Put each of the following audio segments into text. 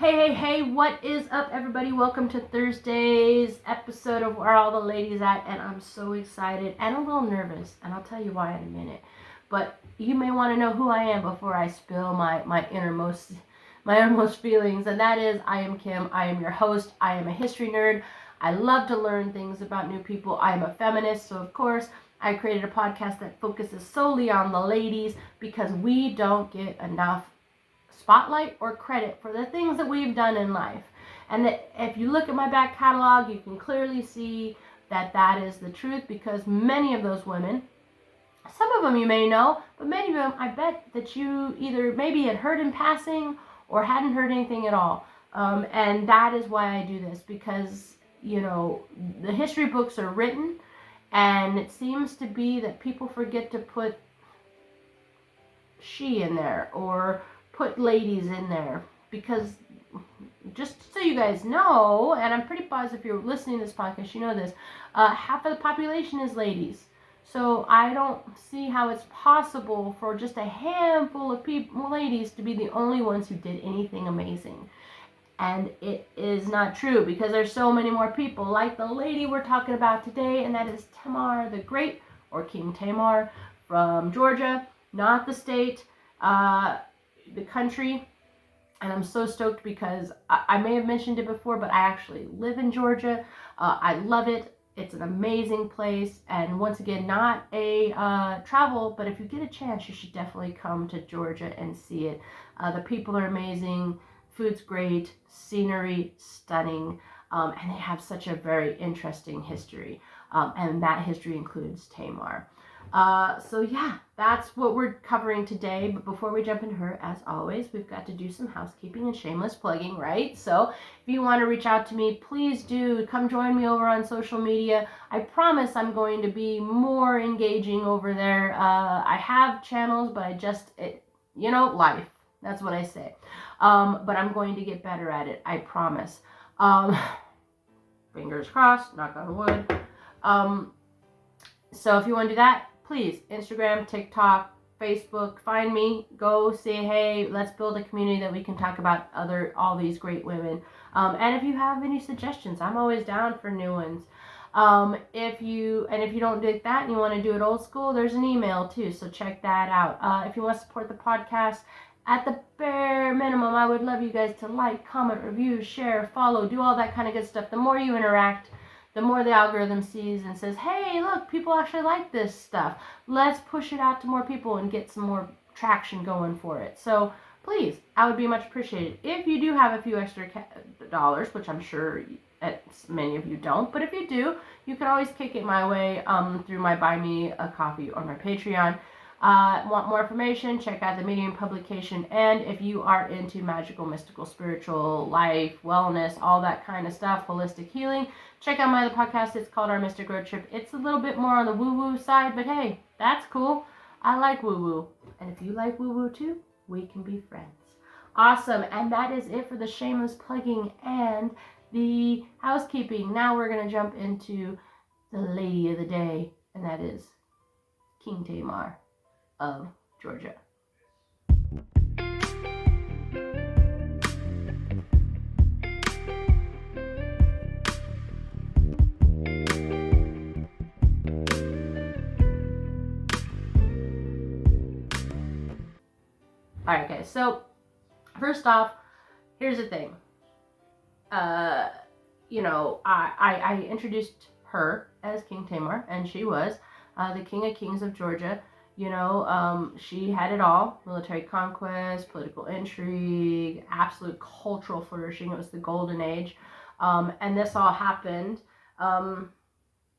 Hey, what is up, everybody? Welcome to Thursday's episode of Where All the Ladies At, and I'm so excited and a little nervous, and I'll tell you why in a minute. But you may want to know who I am before I spill my innermost feelings, and that is, I am Kim. I am your host. I am a history nerd. I love to learn things about new people. I am a feminist, so of course, I created a podcast that focuses solely on the ladies because we don't get enough spotlight or credit for the things that we've done in life. And that if you look at my back catalog, you can clearly see that that is the truth, because many of those women, some of them you may know, but many of them I bet that you either maybe had heard in passing or hadn't heard anything at all. And that is why I do this, because the history books are written, and it seems to be that people forget to put she in there or put ladies in there, because just so you guys know, and I'm pretty positive if you're listening to this podcast, you know this, half of the population is ladies. So I don't see how it's possible for just a handful of ladies to be the only ones who did anything amazing. And it is not true, because there's so many more people like the lady we're talking about today, and that is Tamar the Great, or King Tamar from Georgia, not the state, the country. And I'm so stoked because I may have mentioned it before, but I actually live in Georgia. I love it. It's an amazing place. And once again, not a travel, but if you get a chance, you should definitely come to Georgia and see it. The people are amazing. Food's great. Scenery stunning. And they have such a very interesting history. And that history includes Tamar. So yeah, that's what we're covering today. But before we jump into her, as always, we've got to do some housekeeping and shameless plugging, right? So if you want to reach out to me, please do come join me over on social media. I promise I'm going to be more engaging over there. I have channels, but life. That's what I say. But I'm going to get better at it. I promise. Fingers crossed, knock on wood. So if you want to do that, please, Instagram, TikTok, Facebook, find me, go say, hey, let's build a community that we can talk about all these great women. And if you have any suggestions, I'm always down for new ones. If you don't do that and you want to do it old school, there's an email too, so check that out. If you want to support the podcast, at the bare minimum, I would love you guys to like, comment, review, share, follow, do all that kind of good stuff. The more you interact, the more the algorithm sees and says, hey, look, people actually like this stuff. Let's push it out to more people and get some more traction going for it. So please, I would be much appreciated. If you do have a few extra dollars, which I'm sure many of you don't, but if you do, you can always kick it my way through my Buy Me a Coffee or my Patreon. Want more information, check out the Medium publication. And if you are into magical, mystical, spiritual, life, wellness, all that kind of stuff, holistic healing, check out my other podcast. It's called Our Mystic Road Trip. It's a little bit more on the woo-woo side, but hey, that's cool. I like woo-woo. And if you like woo-woo too, we can be friends. Awesome. And that is it for the shameless plugging and the housekeeping. Now we're going to jump into the lady of the day, and that is King Tamar of Georgia. Alright, guys, so first off, here's the thing. I introduced her as King Tamar, and she was the King of Kings of Georgia. She had it all: military conquest, political intrigue, absolute cultural flourishing. It was the golden age. And this all happened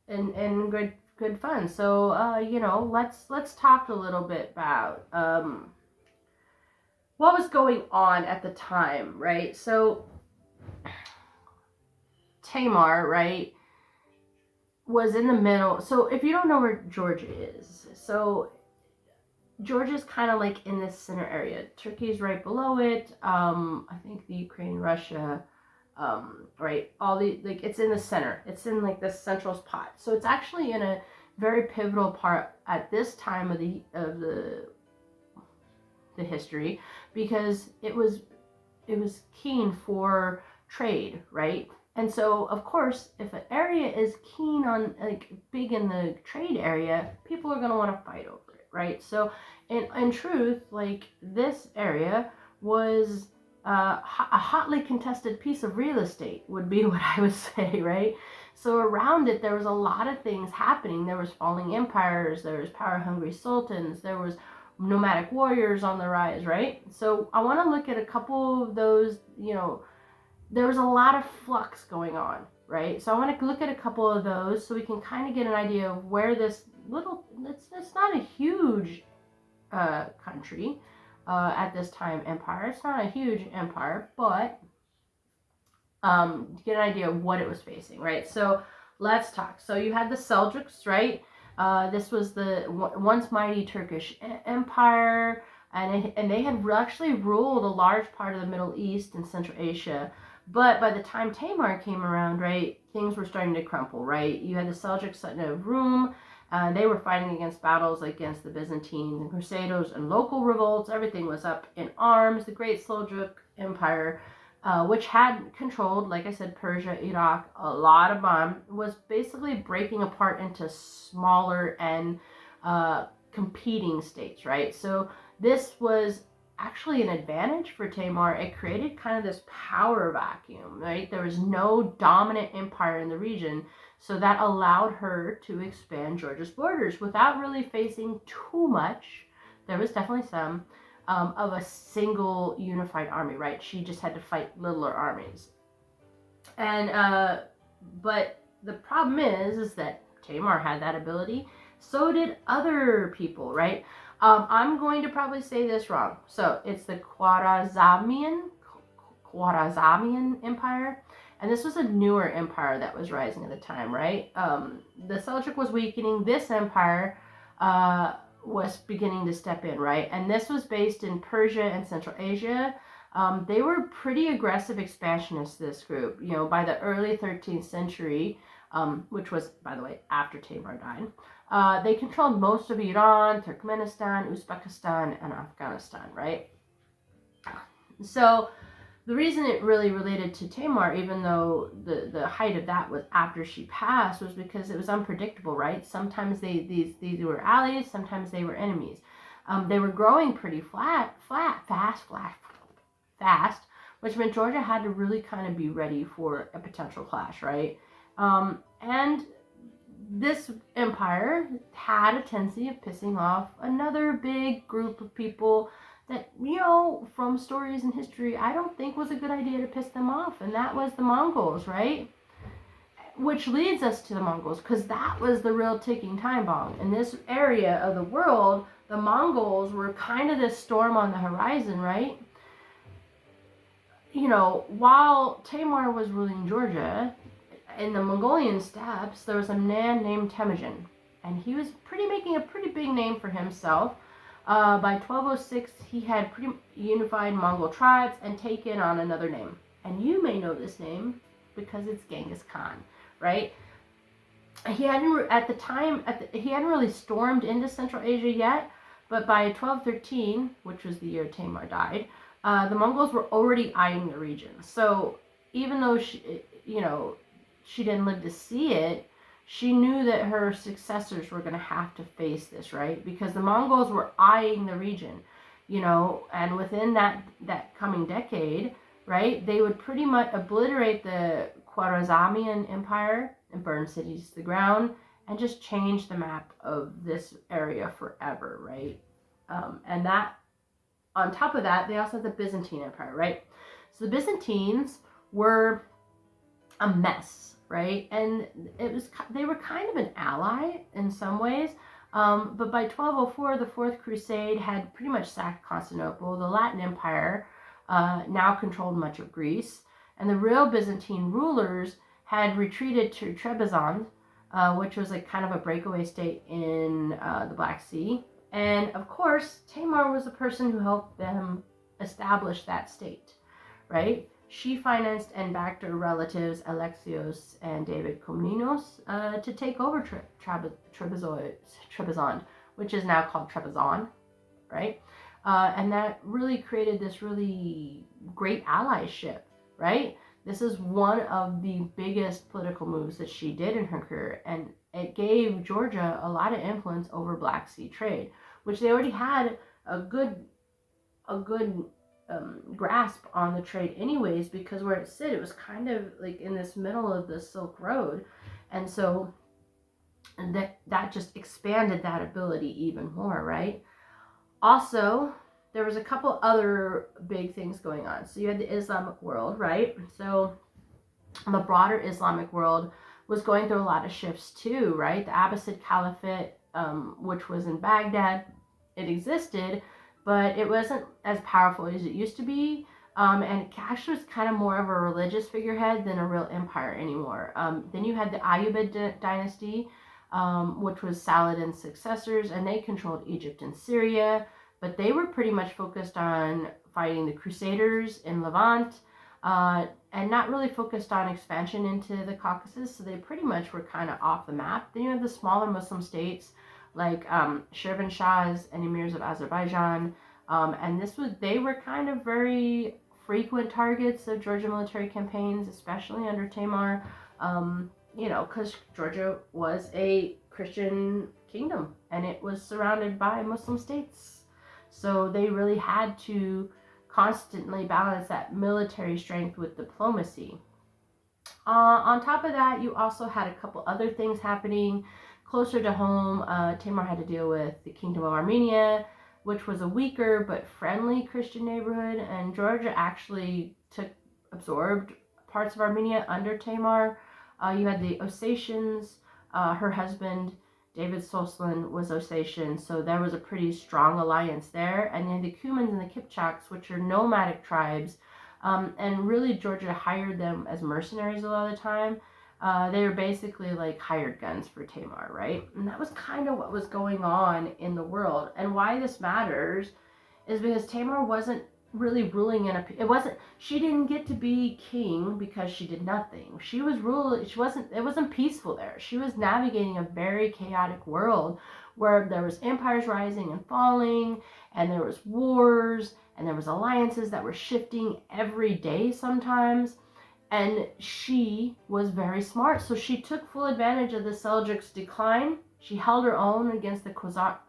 in good fun. So, let's talk a little bit about what was going on at the time, right? So Tamar, right, was in the middle. So if you don't know where Georgia is, so Georgia's kind of like in this center area. Turkey's right below it. I think the Ukraine, Russia, right? It's in the center. It's in like the central spot. So it's actually in a very pivotal part at this time of the history, because it was keen for trade, right? And so, of course, if an area is keen on, like, big in the trade area, people are going to want to fight over it, right? So, in truth, like, this area was a hotly contested piece of real estate, would be what I would say, right? So around it, there was a lot of things happening. There was falling empires, there was power-hungry sultans, there was nomadic warriors on the rise, right? So I want to look at a couple of those, there was a lot of flux going on, right? So I want to look at a couple of those so we can kind of get an idea of where this it's not a huge country at this time, empire. It's not a huge empire, but to get an idea of what it was facing, right? So let's talk. So you had the Seljuks, right? This was the once mighty Turkish empire, and they had actually ruled a large part of the Middle East and Central Asia. But by the time Tamar came around, right, things were starting to crumple, right? You had the Seljuks of Rome. They were fighting against battles against the Byzantines and Crusaders and local revolts. Everything was up in arms. The Great Seljuk Empire, which had controlled, like I said, Persia, Iraq, a lot of was basically breaking apart into smaller and competing states, right? So this was actually an advantage for Tamar. It created kind of this power vacuum, right? There was no dominant empire in the region, so that allowed her to expand Georgia's borders without really facing too much. There was definitely some of a single unified army, right? She just had to fight littler armies. And but the problem is that Tamar had that ability. So did other people, right? I'm going to probably say this wrong. So it's the Khwarezmian Empire. And this was a newer empire that was rising at the time, right? The Seljuk was weakening. This empire was beginning to step in, right? And this was based in Persia and Central Asia. They were pretty aggressive expansionists, this group. By the early 13th century, which was, by the way, after Tamar died, they controlled most of Iran, Turkmenistan, Uzbekistan, and Afghanistan, right? So the reason it really related to Tamar, even though the height of that was after she passed, was because it was unpredictable, right? Sometimes these were allies, sometimes they were enemies. They were growing pretty fast, which meant Georgia had to really kind of be ready for a potential clash, right? And this empire had a tendency of pissing off another big group of people that, from stories and history, I don't think was a good idea to piss them off, and that was the Mongols, right? Which leads us to the Mongols, because that was the real ticking time bomb. In this area of the world, the Mongols were kind of this storm on the horizon, right? While Tamar was ruling Georgia, in the Mongolian steppes, there was a man named Temujin, and he was making a pretty big name for himself. By 1206, he had pretty unified Mongol tribes and taken on another name. And you may know this name because it's Genghis Khan, right? He hadn't really stormed into Central Asia yet, but by 1213, which was the year Tamar died, the Mongols were already eyeing the region. So even though she didn't live to see it, she knew that her successors were going to have to face this, right? Because the Mongols were eyeing the region, and within that coming decade, right, they would pretty much obliterate the Khwarezmian Empire and burn cities to the ground and just change the map of this area forever, right? And that, on top of that, they also had the Byzantine Empire, right? So the Byzantines were a mess, right? And they were kind of an ally in some ways. But by 1204, the Fourth Crusade had pretty much sacked Constantinople. The Latin Empire now controlled much of Greece. And the real Byzantine rulers had retreated to Trebizond, which was kind of a breakaway state in the Black Sea. And of course, Tamar was the person who helped them establish that state, right? She financed and backed her relatives Alexios and David Komnenos to take over Trebizond, which is now called Trebizond, right? And that really created this really great allyship, right? This is one of the biggest political moves that she did in her career, and it gave Georgia a lot of influence over Black Sea trade, which they already had a good grasp on the trade anyways, because where it sit, it was kind of like in this middle of the Silk Road, and so that just expanded that ability even more, right? Also, there was a couple other big things going on. So you had the Islamic world, right? So the broader Islamic world was going through a lot of shifts too, right? The Abbasid Caliphate, which was in Baghdad, it existed, but it wasn't as powerful as it used to be. And it actually was kind of more of a religious figurehead than a real empire anymore. Then you had the Ayyubid dynasty, which was Saladin's successors, and they controlled Egypt and Syria, but they were pretty much focused on fighting the Crusaders in Levant, and not really focused on expansion into the Caucasus, so they pretty much were kind of off the map. Then you have the smaller Muslim states like Shirvanshahs and emirs of Azerbaijan, and they were kind of very frequent targets of Georgian military campaigns, especially under Tamar. Because Georgia was a Christian kingdom and it was surrounded by Muslim states. So they really had to constantly balance that military strength with diplomacy. On top of that, you also had a couple other things happening closer to home. Tamar had to deal with the Kingdom of Armenia, which was a weaker but friendly Christian neighborhood, and Georgia actually absorbed parts of Armenia under Tamar. You had the Ossetians. Her husband, David Soslan, was Ossetian, so there was a pretty strong alliance there. And then the Cumans and the Kipchaks, which are nomadic tribes, and really Georgia hired them as mercenaries a lot of the time. They were basically like hired guns for Tamar, right? And that was kind of what was going on in the world. And why this matters is because Tamar wasn't really ruling she didn't get to be king because she did nothing. It wasn't peaceful there. She was navigating a very chaotic world where there was empires rising and falling, and there was wars, and there was alliances that were shifting every day sometimes. And she was very smart, so she took full advantage of the Seljuks' decline. She held her own against the Khwarezmians,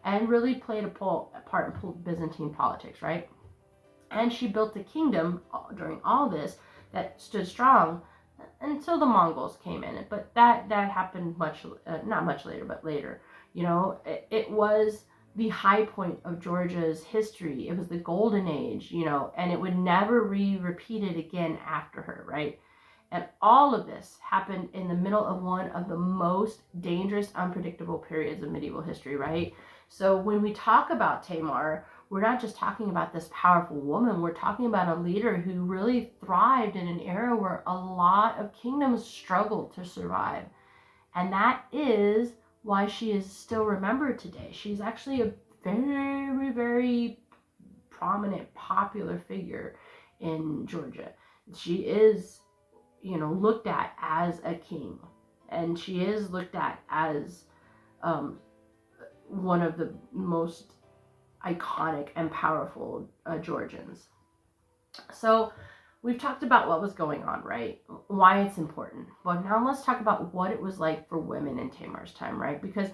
and really played a part in Byzantine politics, right? And she built a kingdom during all this that stood strong until the Mongols came in. But that happened not much later, but later. It was the high point of Georgia's history. It was the golden age, and it would never be repeated again after her, right? And all of this happened in the middle of one of the most dangerous, unpredictable periods of medieval history, right? So when we talk about Tamar, we're not just talking about this powerful woman. We're talking about a leader who really thrived in an era where a lot of kingdoms struggled to survive. And that is why she is still remembered today. She's actually a very, very prominent, popular figure in Georgia. She is, looked at as a king, and she is looked at as one of the most iconic and powerful Georgians. So we've talked about what was going on, right? Why it's important. But now let's talk about what it was like for women in Tamar's time, right? Because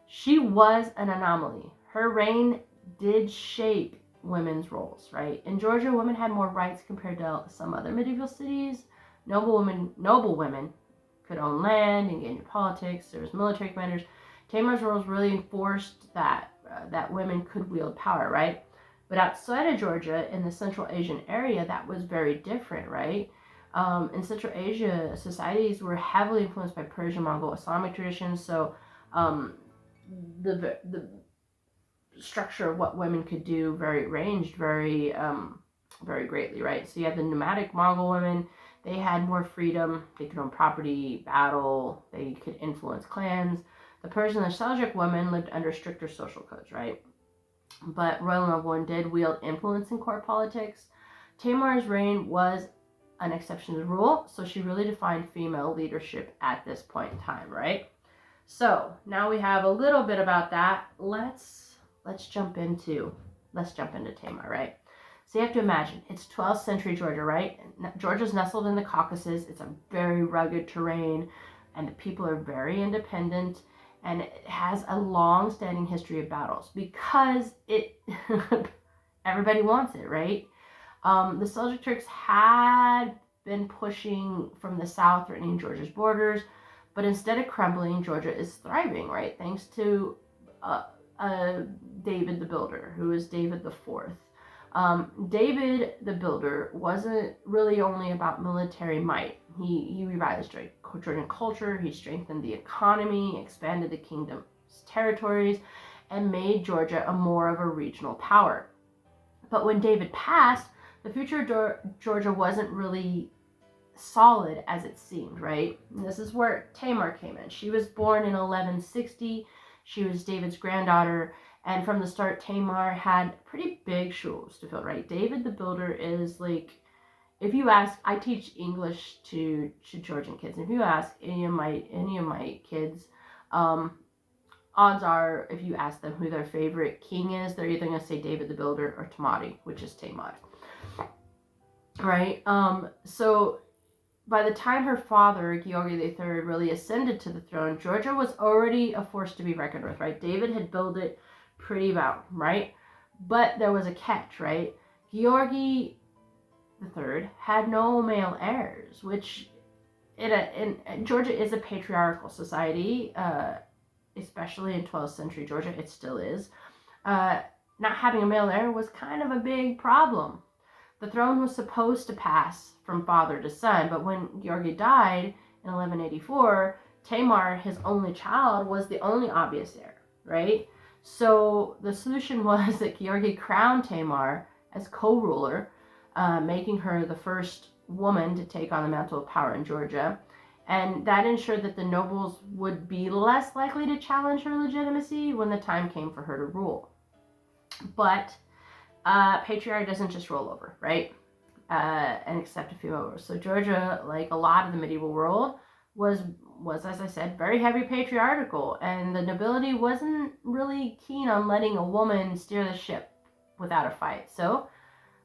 she was an anomaly. Her reign did shape women's roles, right? In Georgia, women had more rights compared to some other medieval cities. Noble women could own land, engage in politics. There was military commanders. Tamar's rules really enforced that women could wield power, right? But outside of Georgia, in the Central Asian area, that was very different, right? In Central Asia, societies were heavily influenced by Persian, Mongol, Islamic traditions. So the structure of what women could do ranged very greatly, right? So you had the nomadic Mongol women. They had more freedom. They could own property, battle. They could influence clans. The Persian and Seljuk women lived under stricter social codes, right? But royal noblemen did wield influence in court politics. Tamar's reign was an exception to the rule, so she really defined female leadership at this point in time, right? So now we have a little bit about that. Let's jump into Tamar, right? So you have to imagine it's 12th century Georgia, right? Georgia's nestled in the Caucasus. It's a very rugged terrain, and the people are very independent, and it has a long-standing history of battles because it everybody wants it, right? The Seljuk Turks had been pushing from the south, threatening Georgia's borders, but instead of crumbling, Georgia is thriving, right? Thanks to uh, David the Builder, who is David the Fourth. David the Builder wasn't really only about military might. He revived Georgian culture, he strengthened the economy, expanded the kingdom's territories, and made Georgia more of a regional power. But when David passed, the future of Georgia wasn't really solid as it seemed, right? And this is where Tamar came in. She was born in 1160. She was David's granddaughter. And from the start, Tamar had pretty big shoes to fill, right? David the Builder is like, if you ask, I teach English to Georgian kids. If you ask any of my kids, odds are, if you ask them who their favorite king is, they're either going to say David the Builder or Tamari, which is Tamar. Right? So by the time her father, Georgi III, really ascended to the throne, Georgia was already a force to be reckoned with, right? David had built it pretty well, right? But there was a catch, right? Georgi III had no male heirs, which in Georgia is a patriarchal society, especially in 12th century Georgia, it still is. Not having a male heir was kind of a big problem. The throne was supposed to pass from father to son, but when Georgi died in 1184, Tamar, his only child, was the only obvious heir, right? So the solution was that Georgi crowned Tamar as co-ruler, making her the first woman to take on the mantle of power in Georgia. And that ensured that the nobles would be less likely to challenge her legitimacy when the time came for her to rule. But patriarchy doesn't just roll over, right? And accept a few overs. So Georgia, like a lot of the medieval world, was, as I said, very heavy patriarchal, and the nobility wasn't really keen on letting a woman steer the ship without a fight. So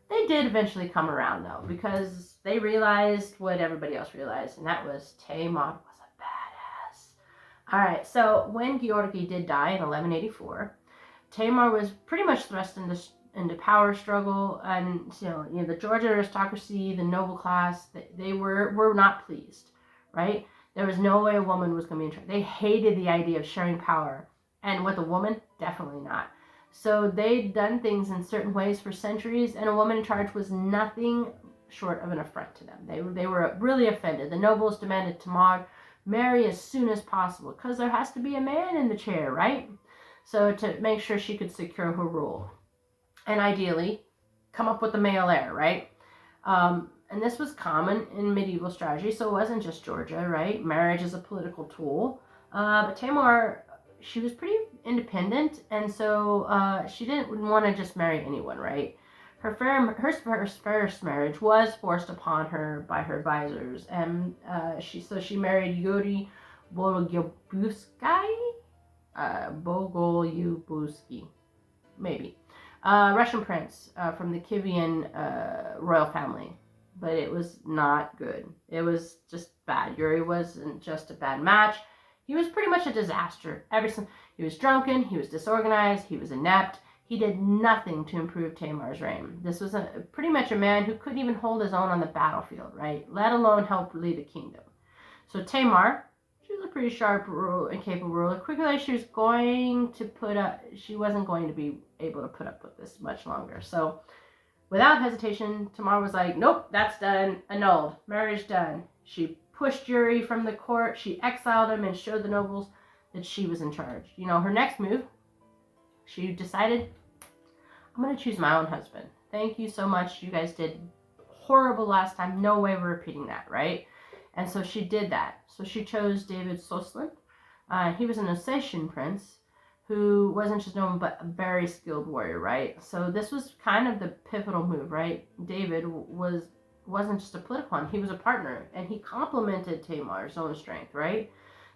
they did eventually come around, though, because they realized what everybody else realized, and that was Tamar was a badass. All right, so when Georgi did die in 1184, Tamar was pretty much thrust into power struggle, and you know the Georgian aristocracy, the noble class, they were not pleased, right? There was no way a woman was going to be in charge. They hated the idea of sharing power, and with a woman, definitely not. So they'd done things in certain ways for centuries, and a woman in charge was nothing short of an affront to them. They were really offended. The nobles demanded Tamar marry as soon as possible, because there has to be a man in the chair, right? So to make sure she could secure her rule. And ideally, come up with a male heir, right? And this was common in medieval strategy, so it wasn't just Georgia, right? Marriage is a political tool. But Tamar, she was pretty independent, and so she didn't want to just marry anyone, right? Her first marriage was forced upon her by her advisors, and she married Yuri Bogolyubsky, maybe. Russian prince from the Kievan royal family, but it was not good. It was just bad. Yuri wasn't just a bad match. He was pretty much a disaster. He was drunken, he was disorganized, he was inept. He did nothing to improve Tamar's reign. This was pretty much a man who couldn't even hold his own on the battlefield, right? Let alone help lead a kingdom. So Tamar, she was a pretty sharp and capable ruler. Quickly, she wasn't going to be able to put up with this much longer. So without hesitation, Tamar was like, nope, that's done, annulled, marriage done. She pushed Yuri from the court, she exiled him, and showed the nobles that she was in charge. You know, her next move, she decided, I'm going to choose my own husband. Thank you so much. You guys did horrible last time. No way we're repeating that, right? And so she did that. So she chose David Soslin. He was an Ossetian prince who wasn't just known, but a very skilled warrior, right? So this was kind of the pivotal move, right? David wasn't just a political one. He was a partner, and he complemented Tamar's own strength, right?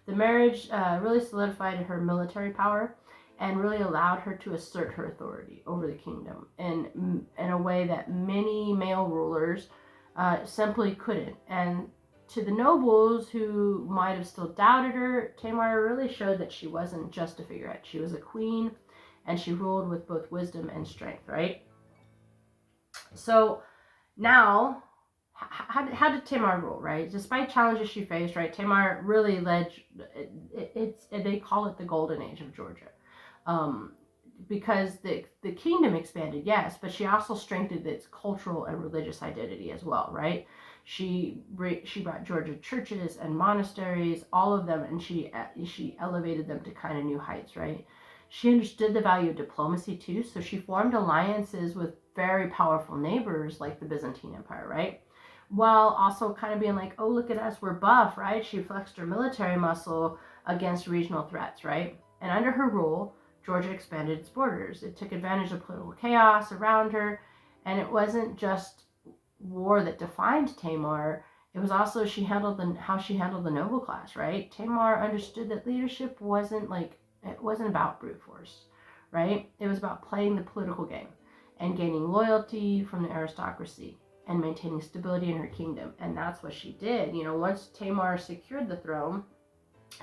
The marriage really solidified her military power and really allowed her to assert her authority over the kingdom in a way that many male rulers simply couldn't. And to the nobles who might have still doubted her, Tamar really showed that she wasn't just a figurehead. She was a queen, and she ruled with both wisdom and strength, right? So now, how did Tamar rule, right? Despite challenges she faced, right, Tamar really led, they call it the golden age of Georgia. Because the kingdom expanded, yes, but she also strengthened its cultural and religious identity as well, right? She brought Georgia churches and monasteries, all of them, and she elevated them to kind of new heights, right? She understood the value of diplomacy too, so she formed alliances with very powerful neighbors like the Byzantine Empire, right? While also kind of being like, oh, look at us, we're buff, right? She flexed her military muscle against regional threats, right? And under her rule, Georgia expanded its borders. It took advantage of political chaos around her, and it wasn't just war that defined Tamar. It was also how she handled the noble class, right? Tamar understood that leadership wasn't about brute force, right? It was about playing the political game and gaining loyalty from the aristocracy and maintaining stability in her kingdom. And that's what she did. Once Tamar secured the throne,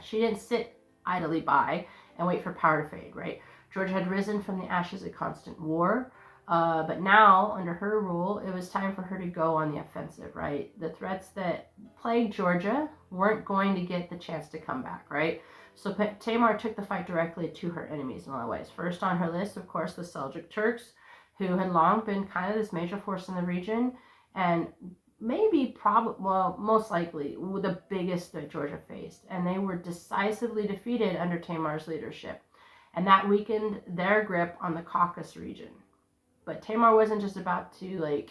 she didn't sit idly by and wait for power to fade, right? Georgia had risen from the ashes of constant war, but now, under her rule, it was time for her to go on the offensive, right? The threats that plagued Georgia weren't going to get the chance to come back, right? So Tamar took the fight directly to her enemies in a lot of ways. First on her list, of course, the Seljuk Turks, who had long been kind of this major force in the region, and most likely the biggest that Georgia faced, and they were decisively defeated under Tamar's leadership, and that weakened their grip on the Caucasus region. But Tamar wasn't just about to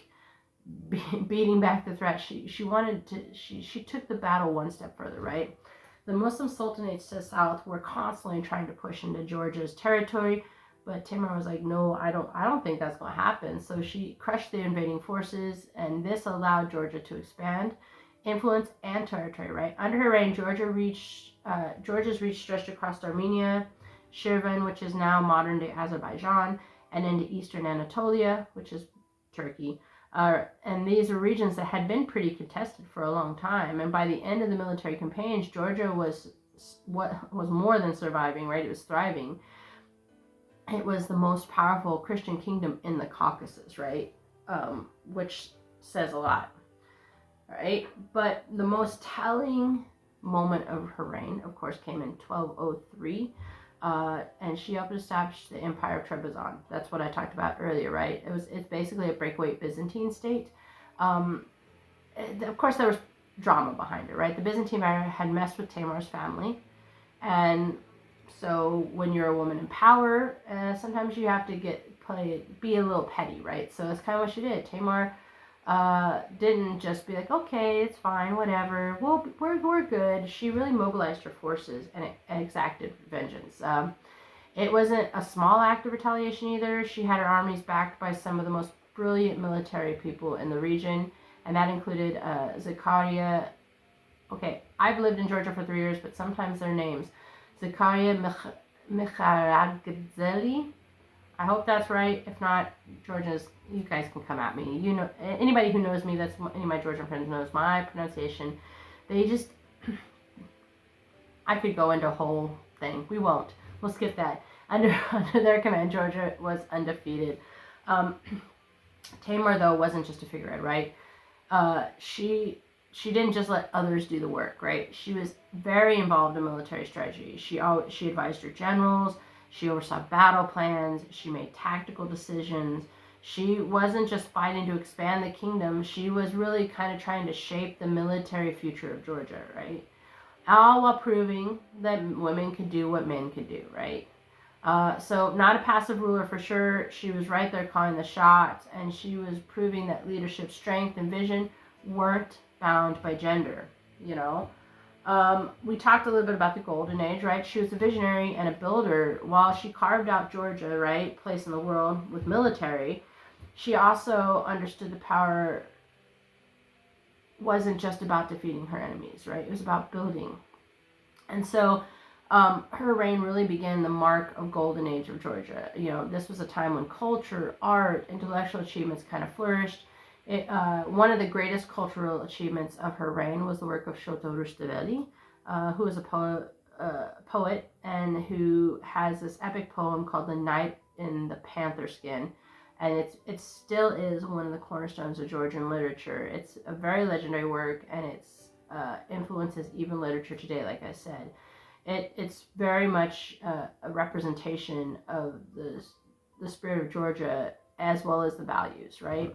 beating back the threat. She took the battle one step further, right? The Muslim sultanates to the south were constantly trying to push into Georgia's territory, but Tamar was like, no, I don't think that's going to happen. So she crushed the invading forces, and this allowed Georgia to expand influence and territory, right? Under her reign, Georgia's reach stretched across Armenia, Shirvan, which is now modern-day Azerbaijan, and into eastern Anatolia, which is Turkey. And these are regions that had been pretty contested for a long time. And by the end of the military campaigns, Georgia was more than surviving, right? It was thriving. It was the most powerful Christian kingdom in the Caucasus, right? Which says a lot, right? But the most telling moment of her reign, of course, came in 1203, and she helped establish the Empire of Trebizond. That's what I talked about earlier, right? It's basically a breakaway Byzantine state. Of course, there was drama behind it, right? The Byzantine Empire had messed with Tamar's family, and so when you're a woman in power, sometimes you have to be a little petty, right? So that's kind of what she did. Tamar didn't just be like, okay, it's fine, whatever, we're good. She really mobilized her forces and exacted vengeance. It wasn't a small act of retaliation either. She had her armies backed by some of the most brilliant military people in the region, and that included Zakaria. Okay, I've lived in Georgia for 3 years, but sometimes their names. Zakaria Mikharagdzeli. I hope that's right. If not, Georgians, you guys can come at me. Anybody who knows me, any of my Georgian friends knows my pronunciation. I could go into a whole thing. We won't. We'll skip that. Under their command, Georgia was undefeated. Tamar, though, wasn't just a figurehead, right? She didn't just let others do the work, right? She was very involved in military strategy. She advised her generals. She oversaw battle plans. She made tactical decisions. She wasn't just fighting to expand the kingdom. She was really kind of trying to shape the military future of Georgia, right? All while proving that women could do what men could do, right? So not a passive ruler for sure. She was right there calling the shots, and she was proving that leadership strength and vision weren't bound by gender, We talked a little bit about the Golden Age, right? She was a visionary and a builder. While she carved out Georgia, right, place in the world with military, she also understood the power wasn't just about defeating her enemies, right? It was about building And so her reign really began the mark of golden age of Georgia. This was a time when culture, art, intellectual achievements kind of flourished. One of the greatest cultural achievements of her reign was the work of Shoto Rustaveli, who was a poet and who has this epic poem called "The Knight in the Panther Skin," and it still is one of the cornerstones of Georgian literature. It's a very legendary work, and it's influences even literature today. Like I said, it's very much a representation of the spirit of Georgia as well as the values, right?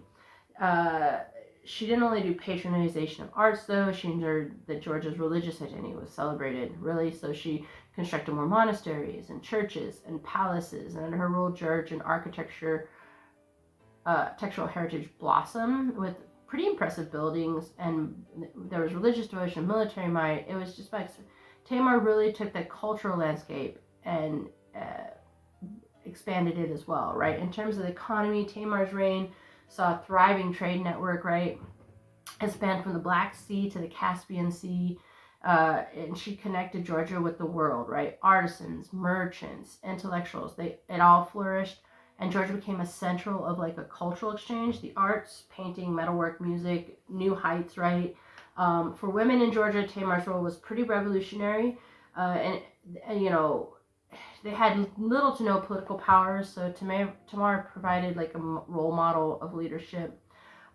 She didn't only do patronization of arts, though. She ensured that Georgia's religious identity was celebrated, really. So she constructed more monasteries and churches and palaces. And under her rule, Georgian architectural heritage blossomed with pretty impressive buildings. And there was religious devotion, military might. It was just like Tamar really took the cultural landscape and expanded it as well, right? In terms of the economy, Tamar's reign saw a thriving trade network, right? It spanned from the Black Sea to the Caspian Sea, and she connected Georgia with the world, right? Artisans, merchants, intellectuals, it all flourished, and Georgia became a central of like a cultural exchange. The arts, painting, metalwork, music, new heights, right? For women in Georgia, Tamar's role was pretty revolutionary, and they had little to no political power, so Tamar provided like a role model of leadership.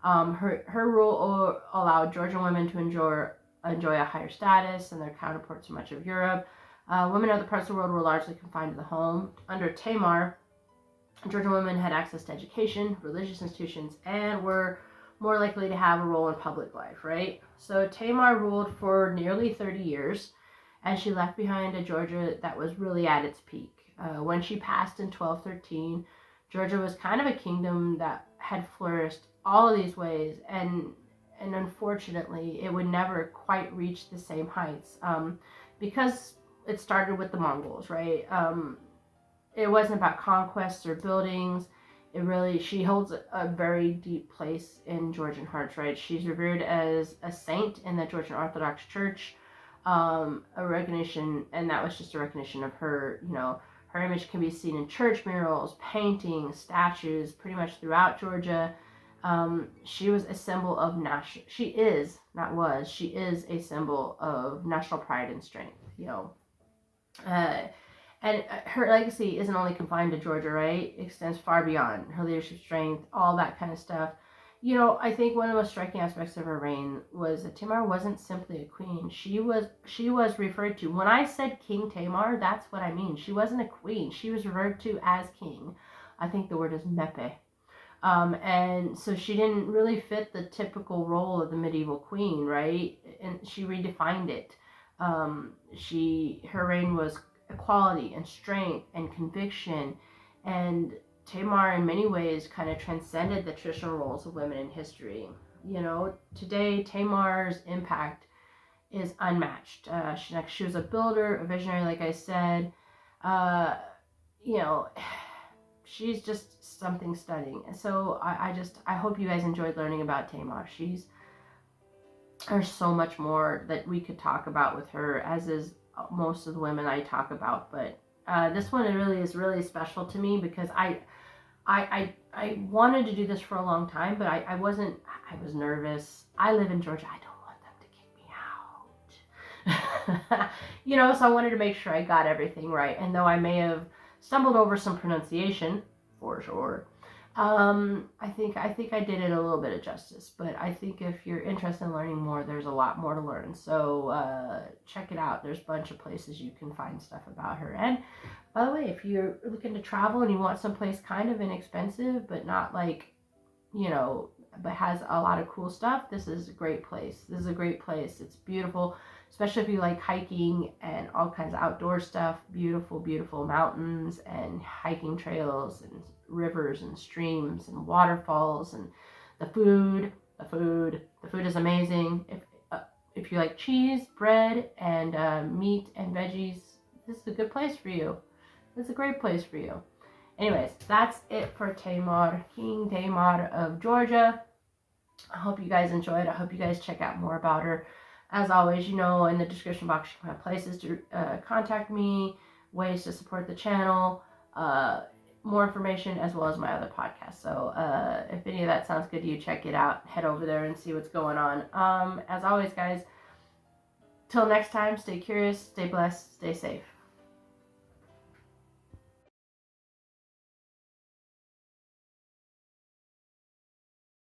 Her rule allowed Georgian women to enjoy a higher status than their counterparts in much of Europe. Women in other parts of the world were largely confined to the home. Under Tamar, Georgian women had access to education, religious institutions, and were more likely to have a role in public life, right? So Tamar ruled for nearly 30 years, and she left behind a Georgia that was really at its peak. When she passed in 1213, Georgia was kind of a kingdom that had flourished all of these ways, and unfortunately, it would never quite reach the same heights because it started with the Mongols, right? It wasn't about conquests or buildings. She holds a very deep place in Georgian hearts, right? She's revered as a saint in the Georgian Orthodox Church. A recognition, and that was just a recognition of her. Her image can be seen in church murals, paintings, statues, pretty much throughout Georgia. She was a symbol of she is a symbol of national pride and strength, and her legacy isn't only confined to Georgia, right? It extends far beyond her leadership strength, all that kind of stuff. I think one of the most striking aspects of her reign was that Tamar wasn't simply a queen. She was referred to. When I said King Tamar, that's what I mean. She wasn't a queen. She was referred to as king. I think the word is mepe. And so she didn't really fit the typical role of the medieval queen, right? And she redefined it. Her reign was equality and strength and conviction, and Tamar in many ways kind of transcended the traditional roles of women in history. Today Tamar's impact is unmatched. She was a builder, a visionary, like I said. She's just something stunning. And so I hope you guys enjoyed learning about Tamar. There's so much more that we could talk about with her, as is most of the women I talk about, but this one is really special to me because I wanted to do this for a long time, but I was nervous. I live in Georgia. I don't want them to kick me out. So I wanted to make sure I got everything right. And though I may have stumbled over some pronunciation, for sure, I think I did it a little bit of justice. But I think if you're interested in learning more, there's a lot more to learn. So check it out. There's a bunch of places you can find stuff about her. And by the way, if you're looking to travel and you want someplace kind of inexpensive, but not like, but has a lot of cool stuff, this is a great place. It's beautiful, especially if you like hiking and all kinds of outdoor stuff. Beautiful, beautiful mountains and hiking trails and rivers and streams and waterfalls, and the food is amazing. If you like cheese, bread, and meat and veggies, this is a good place for you. It's a great place for you. Anyways, that's it for Tamar, King Tamar of Georgia. I hope you guys enjoyed. I hope you guys check out more about her. As always, in the description box, you can have places to contact me, ways to support the channel, more information, as well as my other podcasts. So if any of that sounds good to you, check it out. Head over there and see what's going on. As always, guys, till next time, stay curious, stay blessed, stay safe.